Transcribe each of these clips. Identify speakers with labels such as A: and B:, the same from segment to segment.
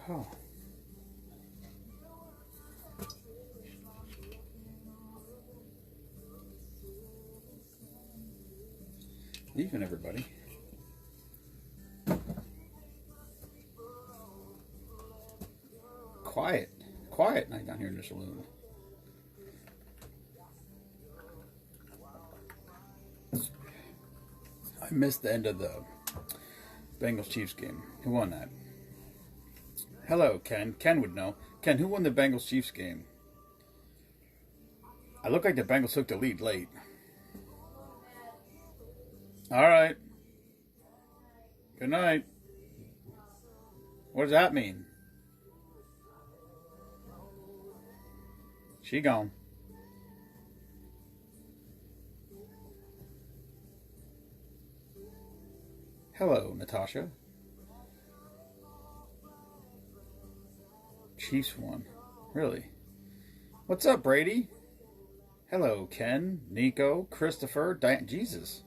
A: Oh. Evening, everybody. Quiet night down here in the saloon. I missed the end of the Bengals Chiefs game. Who won that? Hello, Ken. Ken would know. Ken, who won the Bengals Chiefs game? I look like the Bengals took the lead late. All right. Good night. What does that mean? She gone. Hello, Natasha. Chiefs won. Really? What's up, Brady? Hello, Ken, Nico, Christopher, Diane. Jesus.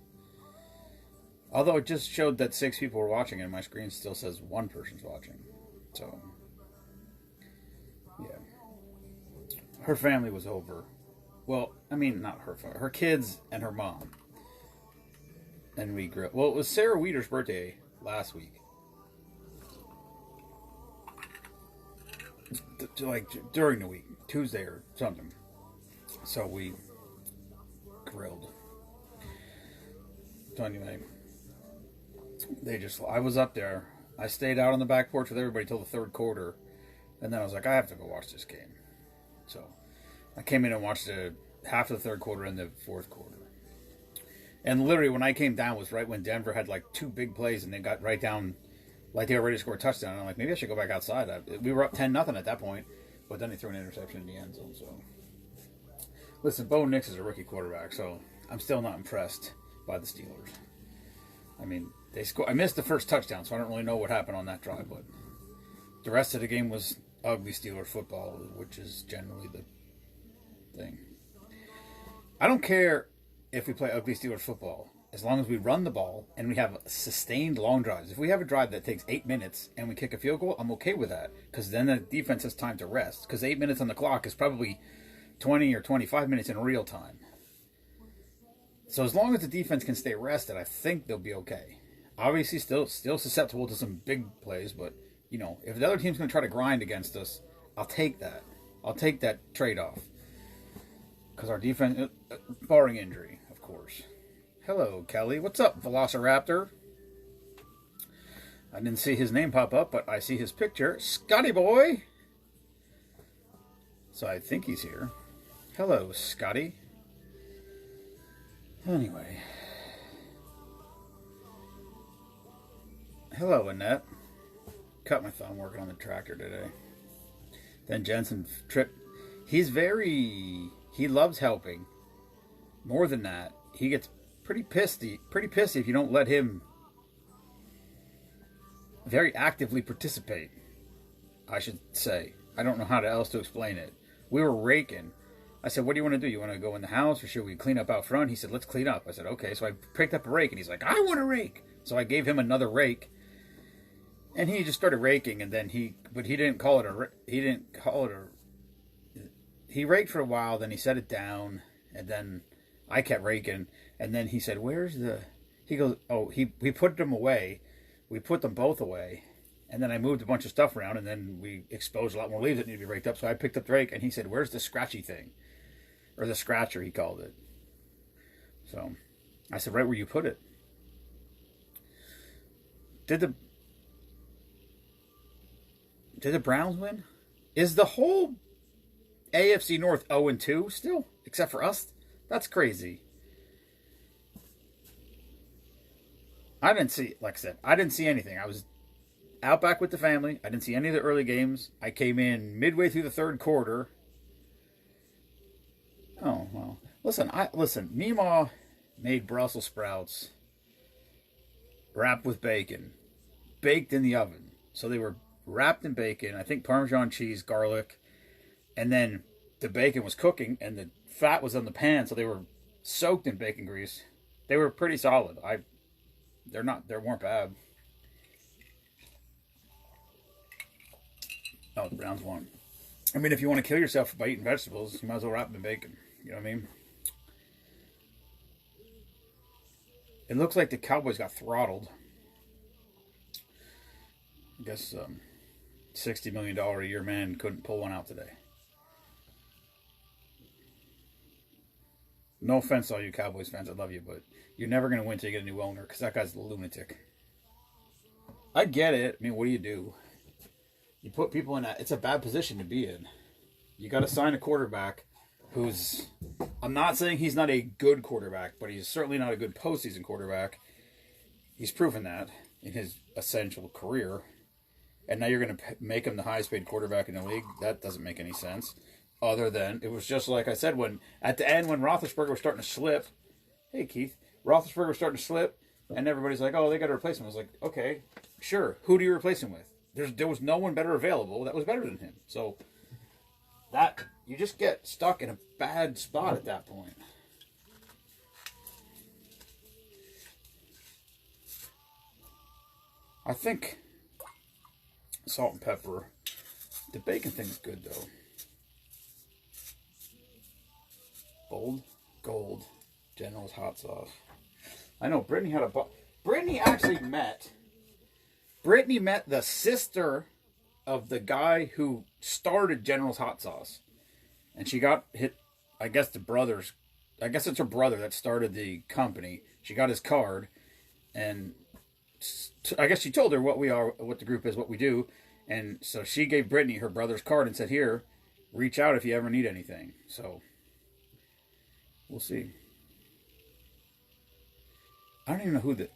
A: Although it just showed that 6 people were watching and my screen still says 1 person's watching. So, yeah. Her family was over. Well, I mean, not her family. Her kids and her mom. And we grew up. Well, it was Sarah Weeder's birthday last week. Like, during the week. Tuesday or something. So we grilled. So anyway, I was up there. I stayed out on the back porch with everybody till the 3rd quarter. And then I was like, I have to go watch this game. So I came in and watched half of the 3rd quarter and the 4th quarter. And literally when I came down was right when Denver had like 2 big plays and they got right down, like they were ready to score a touchdown. And I'm like, maybe I should go back outside. We were up 10-0 at that point, but then they threw an interception in the end zone. So listen, Bo Nix is a rookie quarterback, so I'm still not impressed by the Steelers. I mean, I missed the first touchdown, so I don't really know what happened on that drive, but the rest of the game was ugly Steelers football, which is generally the thing. I don't care if we play ugly Steelers football, as long as we run the ball and we have sustained long drives. If we have a drive that takes 8 minutes and we kick a field goal, I'm okay with that, because then the defense has time to rest, because 8 minutes on the clock is probably 20 or 25 minutes in real time. So as long as the defense can stay rested, I think they'll be okay. Obviously, still susceptible to some big plays, but you know, if the other team's going to try to grind against us, I'll take that. I'll take that trade-off. Because our defense, barring injury, of course. Hello, Kelly. What's up, Velociraptor? I didn't see his name pop up, but I see his picture. Scotty boy! So I think he's here. Hello, Scotty. Anyway. Hello, Annette. Cut my thumb working on the tractor today. Then Jensen tripped. He loves helping. More than that, he gets pretty pissy if you don't let him very actively participate, I should say. I don't know how else to explain it. We were raking. I said, what do you want to do? You want to go in the house or should we clean up out front? He said, let's clean up. I said, okay. So I picked up a rake and he's like, I want a rake. So I gave him another rake. And he just started raking, and then he didn't call it he raked for a while, then he set it down, and then I kept raking, and then he said, he goes, oh, he put them away. We put them both away, and then I moved a bunch of stuff around, and then we exposed a lot more leaves that needed to be raked up, so I picked up the rake, and he said, where's the scratchy thing? Or the scratcher, he called it. So I said, right where you put it. Did the Browns win? Is the whole AFC North 0-2 still? Except for us? That's crazy. I didn't see, like I said, I didn't see anything. I was out back with the family. I didn't see any of the early games. I came in midway through the 3rd quarter. Oh, well. Listen, Meemaw made Brussels sprouts wrapped with bacon, baked in the oven. So they were wrapped in bacon, I think Parmesan cheese, garlic, and then the bacon was cooking and the fat was on the pan, so they were soaked in bacon grease. They were pretty solid. They weren't bad. Oh, the Browns won. I mean, if you want to kill yourself by eating vegetables, you might as well wrap them in bacon. You know what I mean? It looks like the Cowboys got throttled. I guess $60 million a year man couldn't pull one out today. No offense to all you Cowboys fans, I love you, but you're never going to win until you get a new owner because that guy's a lunatic. I get it. I mean, what do? You put people in it's a bad position to be in. You got to sign a quarterback who's, I'm not saying he's not a good quarterback, but he's certainly not a good postseason quarterback. He's proven that in his essential career. And now you're going to make him the highest paid quarterback in the league? That doesn't make any sense. Other than, it was just like I said, when at the end, when Roethlisberger was starting to slip, hey, Keith, Roethlisberger was starting to slip, and everybody's like, oh, they got to replace him. I was like, okay, sure. Who do you replace him with? There was no one better available that was better than him. So, that, you just get stuck in a bad spot at that point. I think salt and pepper. The bacon thing's good, though. Bold Gold General's hot sauce. I know Brittany had Brittany actually met the sister of the guy who started General's hot sauce, and she got hit. I guess it's her brother that started the company. She got his card, and I guess she told her what we are, what the group is, what we do, and so she gave Brittany her brother's card and said, "Here, reach out if you ever need anything." So. We'll see. I don't even know the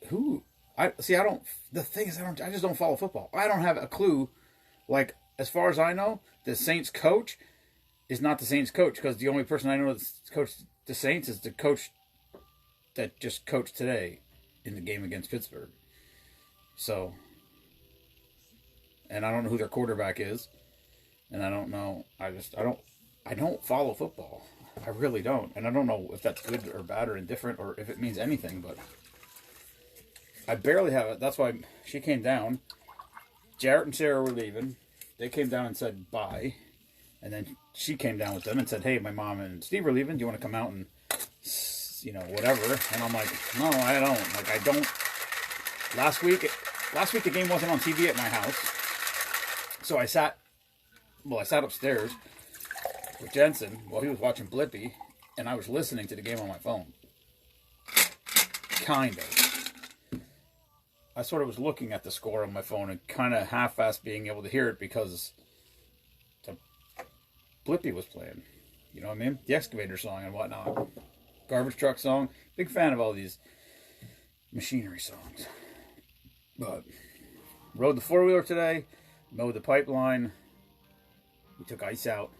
A: thing is, I just don't follow football. I don't have a clue. Like, as far as I know, the Saints coach is not the Saints coach, because the only person I know that's coached the Saints is the coach that just coached today in the game against Pittsburgh. So, and I don't know who their quarterback is, and I don't know. I don't follow football. I really don't. And I don't know if that's good or bad or indifferent or if it means anything, but I barely have it. That's why she came down. Jarrett and Sarah were leaving. They came down and said bye. And then she came down with them and said, hey, my mom and Steve are leaving. Do you want to come out and, whatever? And I'm like, no, I don't. Like, I don't. Last week the game wasn't on TV at my house. So I sat upstairs with Jensen while he was watching Blippi, and I was listening to the game on my phone. Kind of. I sort of was looking at the score on my phone and kind of half-assed being able to hear it because the Blippi was playing. You know what I mean? The Excavator song and whatnot. Garbage Truck song. Big fan of all these machinery songs. But rode the four-wheeler today, mowed the pipeline. We took ice out.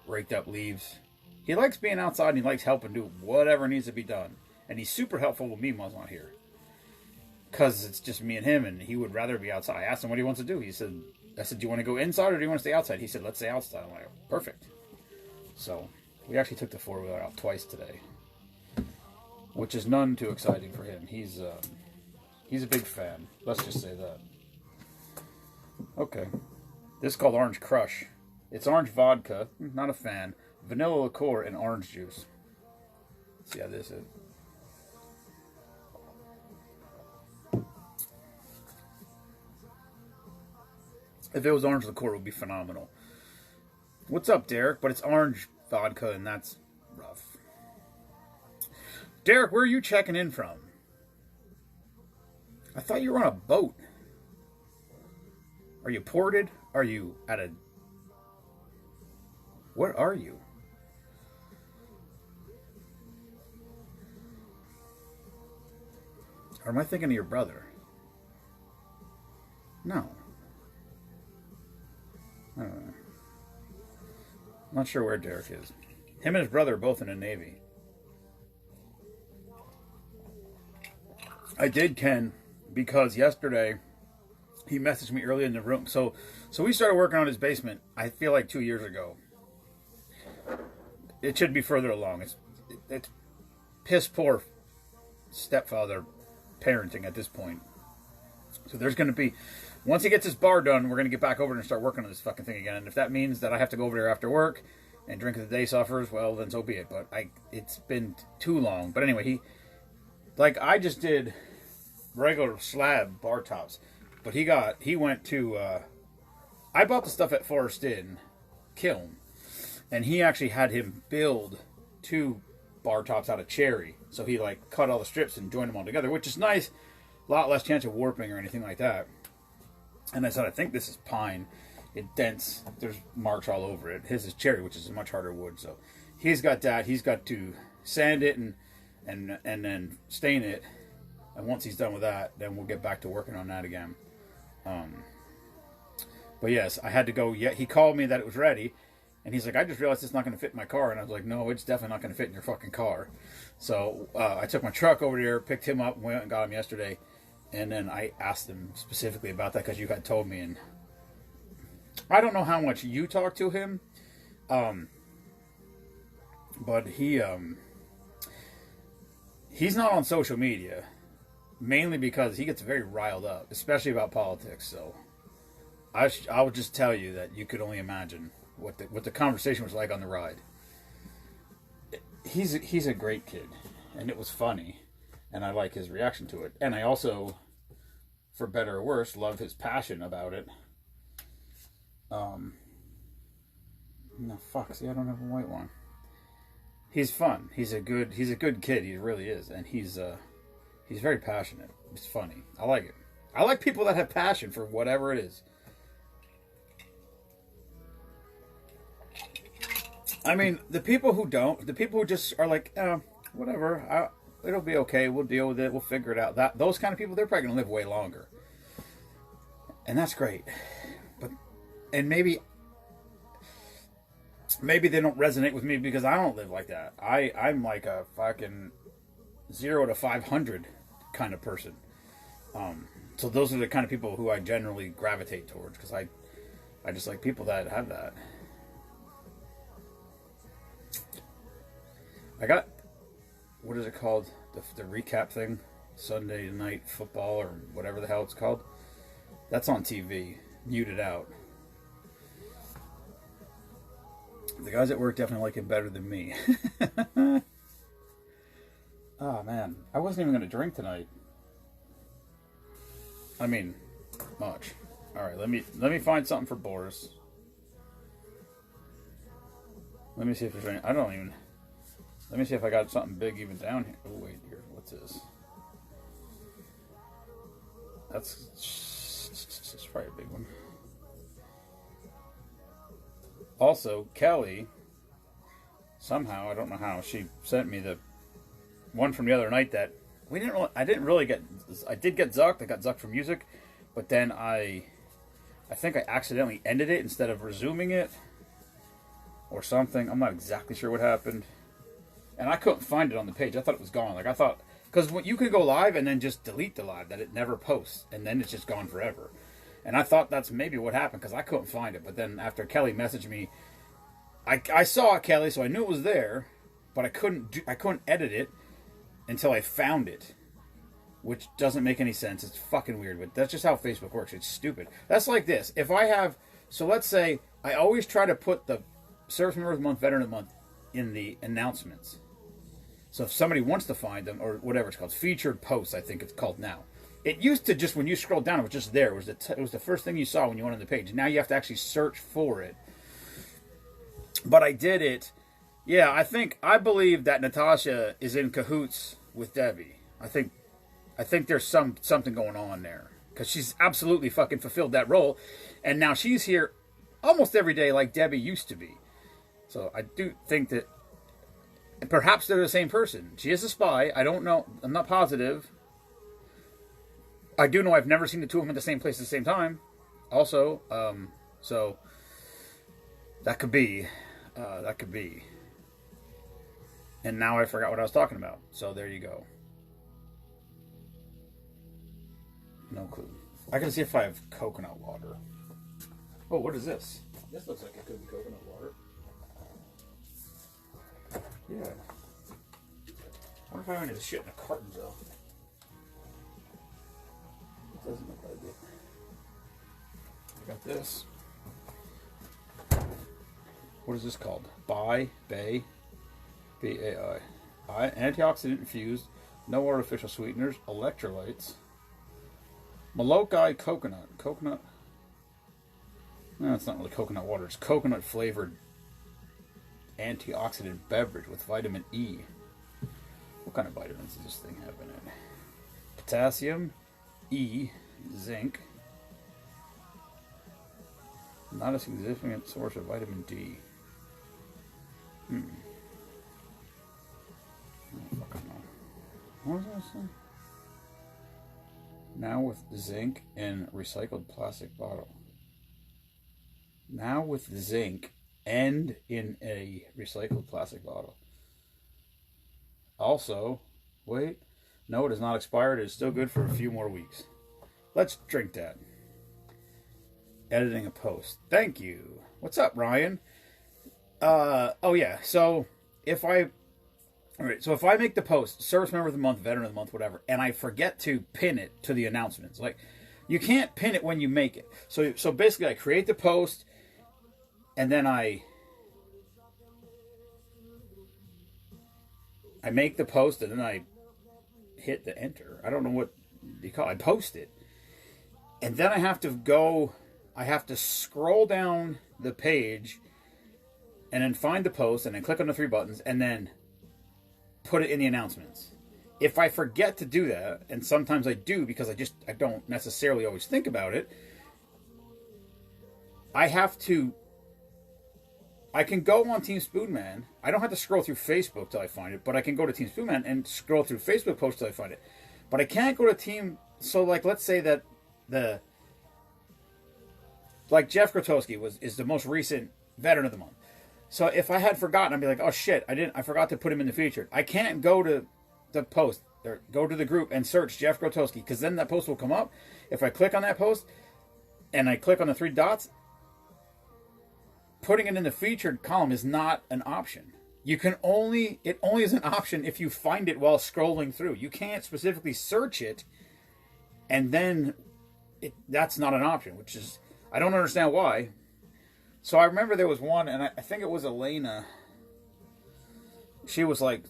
A: Raked up leaves. He likes being outside and he likes helping do whatever needs to be done. And he's super helpful when Mima's not here. Because it's just me and him, and he would rather be outside. I asked him what he wants to do. I said, do you want to go inside or do you want to stay outside? He said, let's stay outside. I'm like, perfect. So, we actually took the four-wheeler out twice today. Which is none too exciting for him. He's a big fan. Let's just say that. Okay. This is called Orange Crush. It's orange vodka, not a fan, vanilla liqueur, and orange juice. Let's see how this is. If it was orange liqueur, it would be phenomenal. What's up, Derek? But it's orange vodka, and that's rough. Derek, where are you checking in from? I thought you were on a boat. Are you ported? Are you at a... Where are you? Or am I thinking of your brother? No. I don't know. I'm not sure where Derek is. Him and his brother are both in the Navy. I did Ken because yesterday he messaged me early in the room. So we started working on his basement, I feel like 2 years ago. It should be further along. It's piss poor stepfather parenting at this point. So there's going to be, once he gets his bar done, we're going to get back over and start working on this fucking thing again. And if that means that I have to go over there after work and drink the day suffers, well, then so be it. But it's been too long. But anyway, I just did regular slab bar tops. But he went to, I bought the stuff at Forest Inn Kiln. And he actually had him build 2 bar tops out of cherry. So he cut all the strips and joined them all together, which is nice. A lot less chance of warping or anything like that. And I said, I think this is pine. It dents. There's marks all over it. His is cherry, which is a much harder wood. So he's got that. He's got to sand it and then stain it. And once he's done with that, then we'll get back to working on that again. But yes, I had to go. Yeah, he called me that it was ready. And he's like, I just realized it's not going to fit in my car. And I was like, no, it's definitely not going to fit in your fucking car. So I took my truck over there, picked him up, went and got him yesterday. And then I asked him specifically about that because you had told me. And I don't know how much you talked to him. But he's not on social media. Mainly because he gets very riled up, especially about politics. So I would just tell you that you could only imagine what the conversation was like on the ride. He's a great kid, and it was funny, and I like his reaction to it. And I also, for better or worse, love his passion about it. No, fuck. See, I don't have a white one. He's fun. He's a good kid. He really is, and he's very passionate. It's funny. I like it. I like people that have passion for whatever it is. I mean, the people who don't, the people who just are like, whatever, it'll be okay, we'll deal with it, we'll figure it out. Those kind of people, they're probably going to live way longer. And that's great. And maybe they don't resonate with me because I don't live like that. I'm like a fucking 0 to 500 kind of person. So those are the kind of people who I generally gravitate towards because I just like people that have that. I got, what is it called? The recap thing? Sunday night football or whatever the hell it's called. That's on TV. Muted out. The guys at work definitely like it better than me. Oh man, I wasn't even going to drink tonight. I mean, much. All right, let me find something for Boris. Let me see if there's any. Let me see if I got something big even down here. Oh wait, here. What's this? That's probably a big one. Also, Kelly, somehow, I don't know how, she sent me the one from the other night that I did get Zucked. I got Zucked for music, but then I think I accidentally ended it instead of resuming it or something. I'm not exactly sure what happened. And I couldn't find it on the page. I thought it was gone. Like I thought, because you could go live and then just delete the live, that it never posts, and then it's just gone forever. And I thought that's maybe what happened because I couldn't find it. But then after Kelly messaged me, I saw Kelly, so I knew it was there, but I couldn't edit it until I found it, which doesn't make any sense. It's fucking weird, but that's just how Facebook works. It's stupid. That's like this. So let's say I always try to put the Service Member of the Month, Veteran of the Month in the announcements. So if somebody wants to find them, or whatever it's called, featured posts, I think it's called now. It used to just, when you scroll down, it was just there. It was the first thing you saw when you went on the page. Now you have to actually search for it. But I did it. Yeah, I believe that Natasha is in cahoots with Debbie. I think there's something going on there. Because she's absolutely fucking fulfilled that role. And now she's here almost every day like Debbie used to be. So I do think that perhaps they're the same person. She is a spy. I don't know. I'm not positive. I do know I've never seen the two of them at the same place at the same time. Also, so that could be. And now I forgot what I was talking about. So there you go. No clue. I can see if I have coconut water. Oh, what is this? This looks like it could be coconut water. Yeah. I wonder if I have any of this shit in a carton, though. It doesn't look like got this. What is this called? Bay, B-A-I. Antioxidant infused, no artificial sweeteners, electrolytes. Molokai coconut. Coconut? No, it's not really coconut water. It's coconut flavored antioxidant beverage with vitamin E. What kind of vitamins does this thing have in it? Potassium, E, zinc. Not a significant source of vitamin D. I don't fucking know. What was that say? Now with zinc in recycled plastic bottle. Now with zinc and in a recycled plastic bottle. Also, wait, no, it is not expired. It is still good for a few more weeks. Let's drink that. Editing a post. Thank you. What's up, Ryan? Oh yeah. So if I make the post, service member of the month, veteran of the month, whatever, and I forget to pin it to the announcements, like you can't pin it when you make it. So basically, I create the post, and then I make the post, and then I hit the enter. I don't know what you call it. I post it, and then I have to scroll down the page, and then find the post, and then click on the three buttons, and then put it in the announcements. If I forget to do that, and sometimes I do because I don't necessarily always think about it, I can go on Team Spoonman. I don't have to scroll through Facebook till I find it, but I can go to Team Spoonman and scroll through Facebook posts till I find it. But I can't go to Team... So, like, let's say that like, Jeff Grotowski is the most recent veteran of the month. So if I had forgotten, I'd be like, oh shit, I forgot to put him in the featured. I can't go to the post, or go to the group and search Jeff Grotowski, because then that post will come up. If I click on that post, and I click on the three dots, putting it in the featured column is not an option. It only is an option if you find it while scrolling through. You can't specifically search it, and then that's not an option, which is, I don't understand why. So I remember there was one, and I think it was Elena. She was like,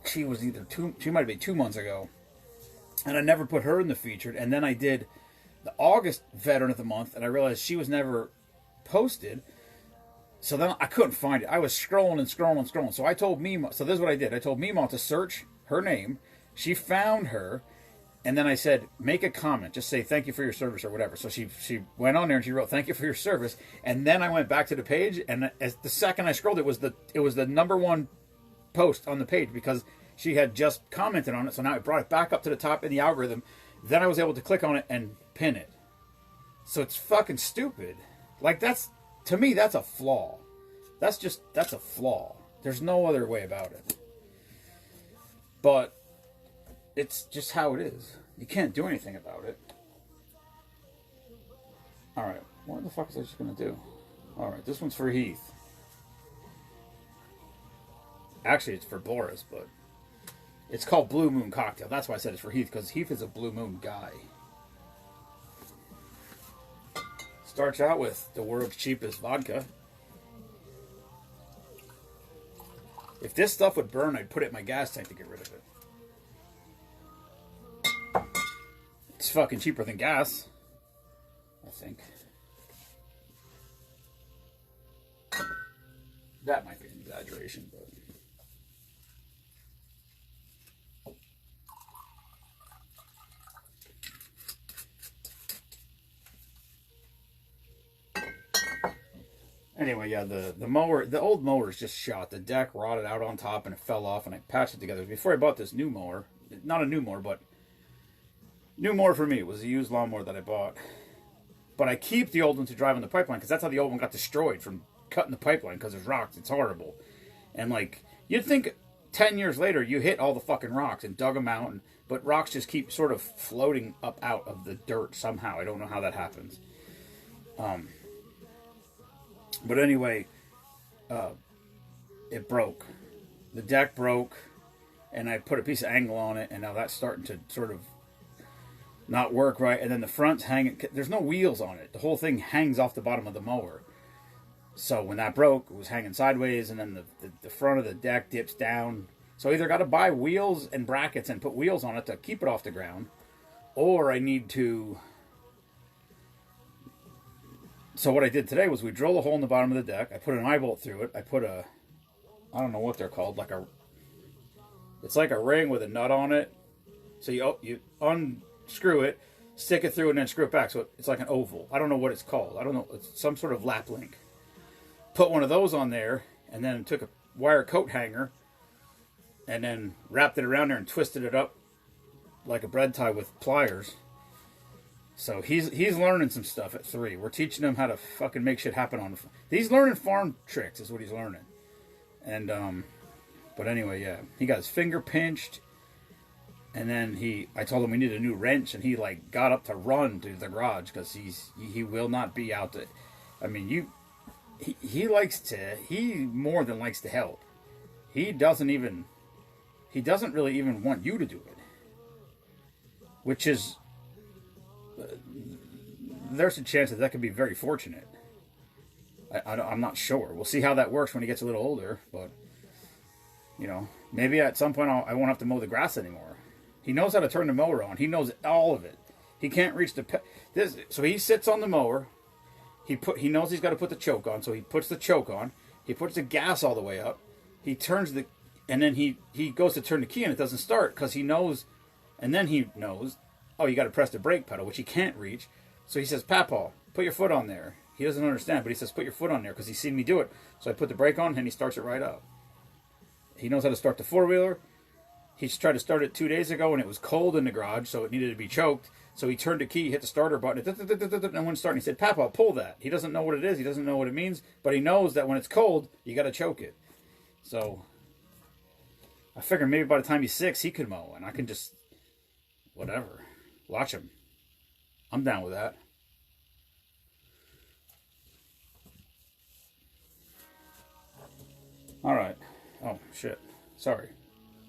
A: she might have been 2 months ago, and I never put her in the featured. And then I did the August veteran of the month, and I realized she was never posted. So then I couldn't find it. I was scrolling and scrolling and scrolling. So I told Mima. So this is what I did. I told Mima to search her name. She found her. And then I said, make a comment. Just say, thank you for your service or whatever. So she went on there and she wrote, thank you for your service. And then I went back to the page. And as the second I scrolled, it was the number one post on the page because she had just commented on it. So now it brought it back up to the top in the algorithm. Then I was able to click on it and pin it. So it's fucking stupid. Like, to me, that's a flaw. That's a flaw. There's no other way about it. But it's just how it is. You can't do anything about it. Alright, what the fuck is I just going to do? Alright, this one's for Heath. Actually, it's for Boris, but it's called Blue Moon Cocktail. That's why I said it's for Heath, because Heath is a Blue Moon guy. Starts out with the world's cheapest vodka. If this stuff would burn, I'd put it in my gas tank to get rid of it. It's fucking cheaper than gas, I think. That might be an exaggeration, but... Anyway, yeah, the mower, the old mower is just shot. The deck rotted out on top and it fell off, and I patched it together. Before I bought this new mower, not a new mower, but new mower for me. It was a used lawnmower that I bought. But I keep the old one to drive on the pipeline, because that's how the old one got destroyed, from cutting the pipeline, because there's rocks. It's horrible. And, like, you'd think 10 years later you hit all the fucking rocks and dug them out, but rocks just keep sort of floating up out of the dirt somehow. I don't know how that happens. But anyway, it broke. The deck broke, and I put a piece of angle on it, and now that's starting to sort of not work right, and then the front's hanging. There's no wheels on it. The whole thing hangs off the bottom of the mower. So when that broke, it was hanging sideways, and then the front of the deck dips down. So I either got to buy wheels and brackets and put wheels on it to keep it off the ground, or I need to... So what I did today was we drilled a hole in the bottom of the deck. I put an eye bolt through it. I put a... I don't know what they're called. It's like a ring with a nut on it. So you unscrew it, stick it through, and then screw it back. So it's like an oval. I don't know what it's called. I don't know. It's some sort of lap link. Put one of those on there, and then took a wire coat hanger, and then wrapped it around there and twisted it up like a bread tie with pliers. So he's learning some stuff at 3. We're teaching him how to fucking make shit happen on. He's learning farm tricks, is what he's learning. And but anyway, yeah, he got his finger pinched. And then I told him we needed a new wrench, and he like got up to run to the garage because he will not be out to. I mean, he more than likes to help. He doesn't really even want you to do it, which is there's a chance that could be very fortunate. I'm not sure. We'll see how that works when he gets a little older, but maybe at some point I won't have to mow the grass anymore. He knows how to turn the mower on. He knows all of it. He can't reach so he sits on the mower. He knows he's got to put the choke on, so he puts the choke on. He puts the gas all the way up. He turns and then he goes to turn the key and it doesn't start because he knows, and then he knows, oh, you got to press the brake pedal, which he can't reach. So he says, "Papa, put your foot on there." He doesn't understand, but he says, "Put your foot on there," because he's seen me do it. So I put the brake on and he starts it right up. He knows how to start the four-wheeler. He tried to start it 2 days ago and it was cold in the garage, so it needed to be choked. So he turned the key, hit the starter button, and wouldn't start. And he said, "Papa, pull that." He doesn't know what it is. He doesn't know what it means, but he knows that when it's cold, you got to choke it. So I figured maybe by the time he's 6, he could mow, and I can just whatever, watch him. I'm down with that. All right. Oh shit. Sorry.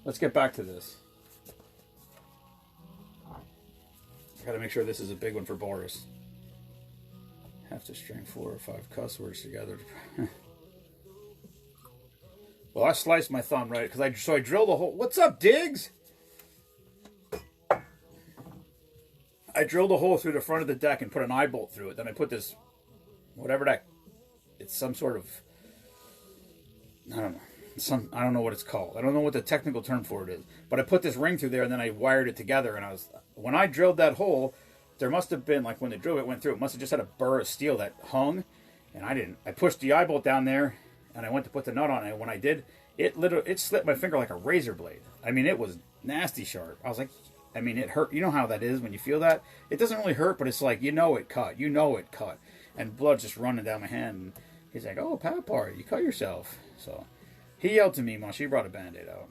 A: Let's get back to this. I gotta make sure this is a big one for Boris. Have to string 4 or 5 cuss words together. Well, I sliced my thumb right because I drilled a hole. What's up, Diggs? I drilled a hole through the front of the deck and put an eye bolt through it. Then I put this, it's some sort of, I don't know. I don't know what it's called. I don't know what the technical term for it is. But I put this ring through there and then I wired it together. And when I drilled that hole, there must have been, like when the drill bit went through, it must have just had a burr of steel that hung. And I didn't. I pushed the eye bolt down there and I went to put the nut on it. And when I did, it slipped my finger like a razor blade. I mean, it was nasty sharp. I was like, it hurt. You know how that is when you feel that? It doesn't really hurt, but it's like, it cut. It cut. And blood's just running down my hand. And he's like, "Oh, Papa, you cut yourself." So he yelled to me, "Mom, she brought a Band-Aid out."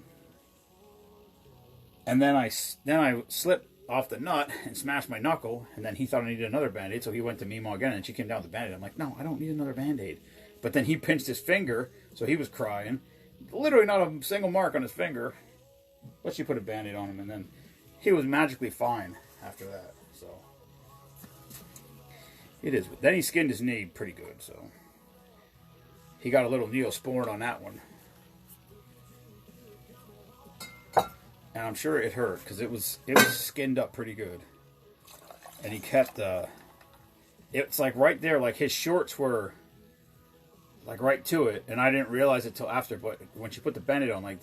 A: And then I slipped off the nut and smashed my knuckle. And then he thought I needed another Band-Aid, so he went to Mima again, and she came down with the Band-Aid. I'm like, "No, I don't need another Band-Aid." But then he pinched his finger, so he was crying. Literally not a single mark on his finger. But she put a Band-Aid on him, and then he was magically fine after that. So it is. Then he skinned his knee pretty good, so he got a little Neosporin on that one. And I'm sure it hurt because it was skinned up pretty good. And he kept it's like right there, like his shorts were like right to it, and I didn't realize it till after. But when she put the Band-Aid on, like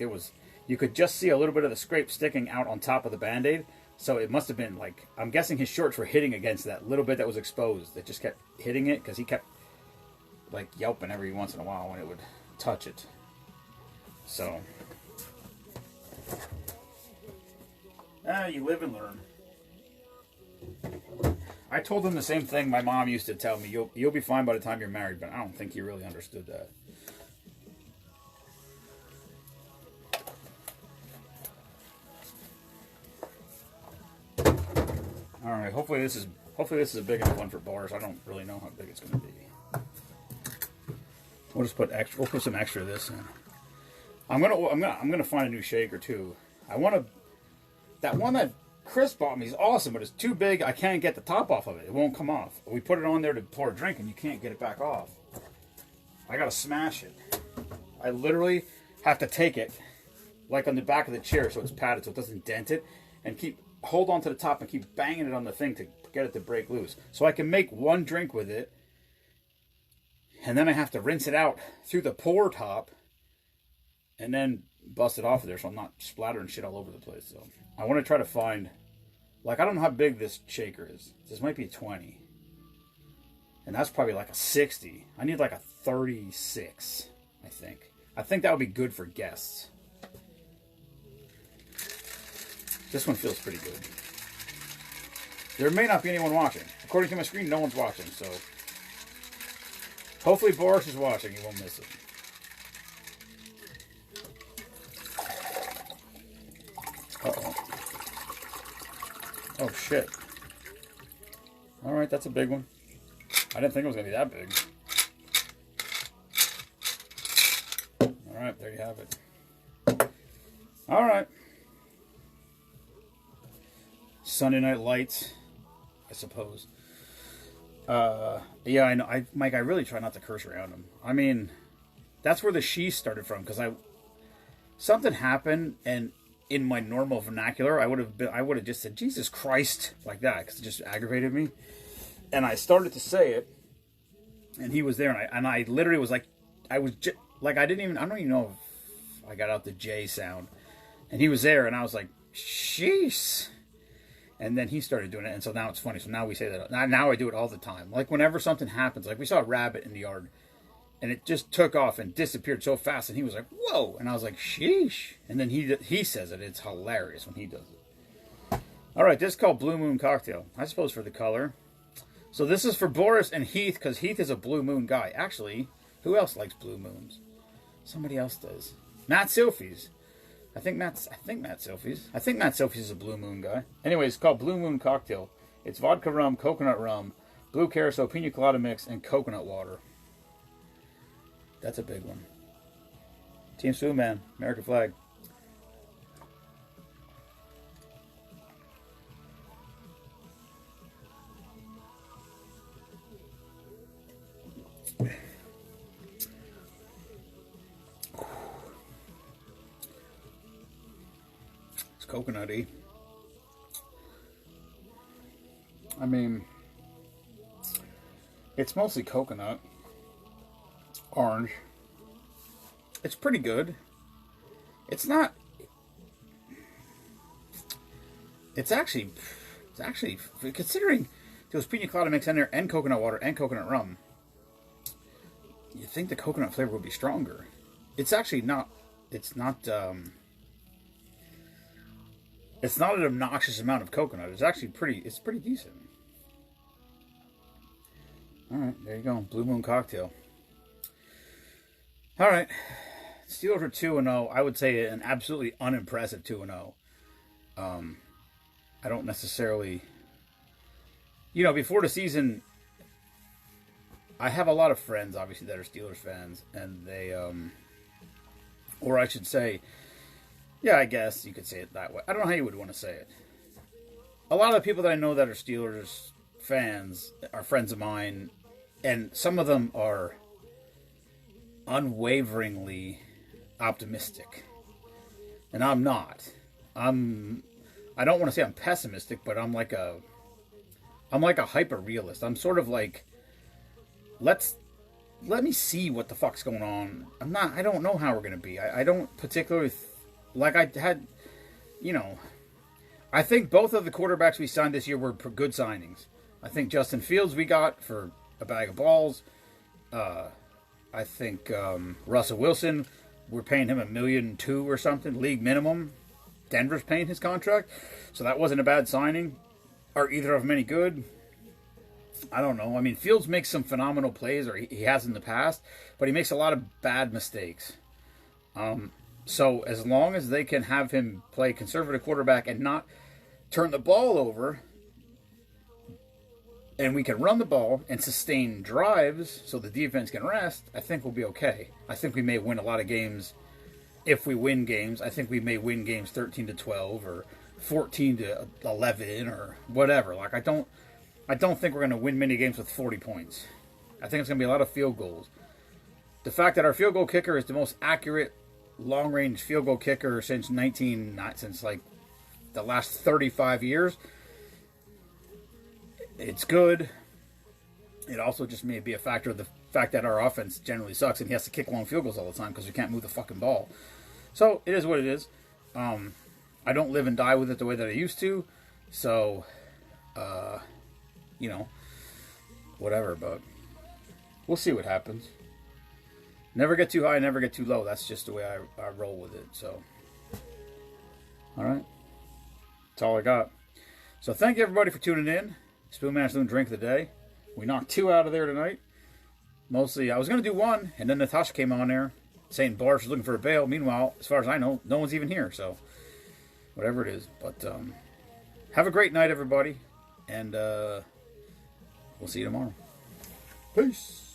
A: you could just see a little bit of the scrape sticking out on top of the Band-Aid. So it must have been like, I'm guessing his shorts were hitting against that little bit that was exposed. It just kept hitting it because he kept like yelping every once in a while when it would touch it. So you live and learn. I told him the same thing my mom used to tell me. You'll be fine by the time you're married, but I don't think he really understood that. All right. Hopefully this is a big enough one for Boris. I don't really know how big it's going to be. We'll just put extra. We'll put some extra of this in. I'm gonna find a new shaker too. I want to. That one that Chris bought me is awesome, but it's too big. I can't get the top off of it. It won't come off. We put it on there to pour a drink, and you can't get it back off. I gotta smash it. I literally have to take it, like on the back of the chair, so it's padded, so it doesn't dent it, and hold on to the top and keep banging it on the thing to get it to break loose. So I can make one drink with it, and then I have to rinse it out through the pour top, and then bust it off of there, so I'm not splattering shit all over the place. So I want to try to find, like, I don't know how big this shaker is. This might be a 20. And that's probably like a 60. I need like a 36, I think. I think that would be good for guests. This one feels pretty good. There may not be anyone watching. According to my screen, no one's watching, so hopefully Boris is watching. He won't miss it. Uh-oh. Oh, shit. Alright, that's a big one. I didn't think it was going to be that big. Alright, there you have it. Alright. Sunday Night Lights, I suppose. Yeah, I know. Mike, I really try not to curse around him. I mean, that's where the she started from, because something happened, and in my normal vernacular, I would have just said Jesus Christ like that, because it just aggravated me. And I started to say it, and he was there, and I literally was like, I don't even know if I got out the J sound, and he was there, and I was like, sheesh. And then he started doing it, and so now it's funny. So now we say that. Now I do it all the time. Like whenever something happens, like we saw a rabbit in the yard, and it just took off and disappeared so fast, and he was like, whoa. And I was like, sheesh. And then he says it. It's hilarious when he does it. All right, this is called Blue Moon Cocktail, I suppose, for the color. So this is for Boris and Heath, because Heath is a Blue Moon guy. Actually, who else likes Blue Moons? Somebody else does. Matt Silfies. I think Matt Silfies. I think Matt Silfies is a Blue Moon guy. Anyway, it's called Blue Moon Cocktail. It's vodka rum, coconut rum, blue carousel, pina colada mix, and coconut water. That's a big one. Team Swoon Man, American flag. Coconutty. I mean, it's mostly coconut, orange. It's pretty good. It's not. It's actually considering there was pina colada mix in there and coconut water and coconut rum. You'd think the coconut flavor would be stronger. It's actually not. It's not. It's not an obnoxious amount of coconut. It's actually pretty decent. Alright, there you go. Blue Moon Cocktail. Alright. Steelers are 2-0. I would say an absolutely unimpressive 2-0. I don't necessarily... before the season, I have a lot of friends, obviously, that are Steelers fans. And they, or I should say... Yeah, I guess you could say it that way. I don't know how you would want to say it. A lot of the people that I know that are Steelers fans are friends of mine, and some of them are unwaveringly optimistic. And I'm not. I don't want to say I'm pessimistic, but I'm like a hyper realist. I'm sort of like, let me see what the fuck's going on. I don't know how we're going to be. I don't particularly... Like I had, I think both of the quarterbacks we signed this year were good signings. I think Justin Fields we got for a bag of balls. I think Russell Wilson, we're paying him $1.2 million or something, league minimum. Denver's paying his contract, so that wasn't a bad signing. Are either of them any good? I don't know. I mean, Fields makes some phenomenal plays, or he has in the past, but he makes a lot of bad mistakes. So as long as they can have him play conservative quarterback and not turn the ball over, and we can run the ball and sustain drives so the defense can rest, I think we'll be okay. I think we may win a lot of games. If we win games, I think we may win games 13-12 or 14-11 or whatever. Like I don't think we're going to win many games with 40 points. I think it's going to be a lot of field goals. The fact that our field goal kicker is the most accurate long-range field goal kicker since like the last 35 years, it's good. It also just may be a factor of the fact that our offense generally sucks and he has to kick long field goals all the time because we can't move the fucking ball. So it is what it is. I don't live and die with it the way that I used to. So, whatever. But we'll see what happens. Never get too high, never get too low. That's just the way I roll with it. So, all right. That's all I got. So thank you everybody for tuning in. Spoonman's doing drink of the day. We knocked 2 out of there tonight. Mostly, I was going to do 1, and then Natasha came on there saying Barsh was looking for a bail. Meanwhile, as far as I know, no one's even here. So, whatever it is. But, have a great night, everybody. And, we'll see you tomorrow. Peace.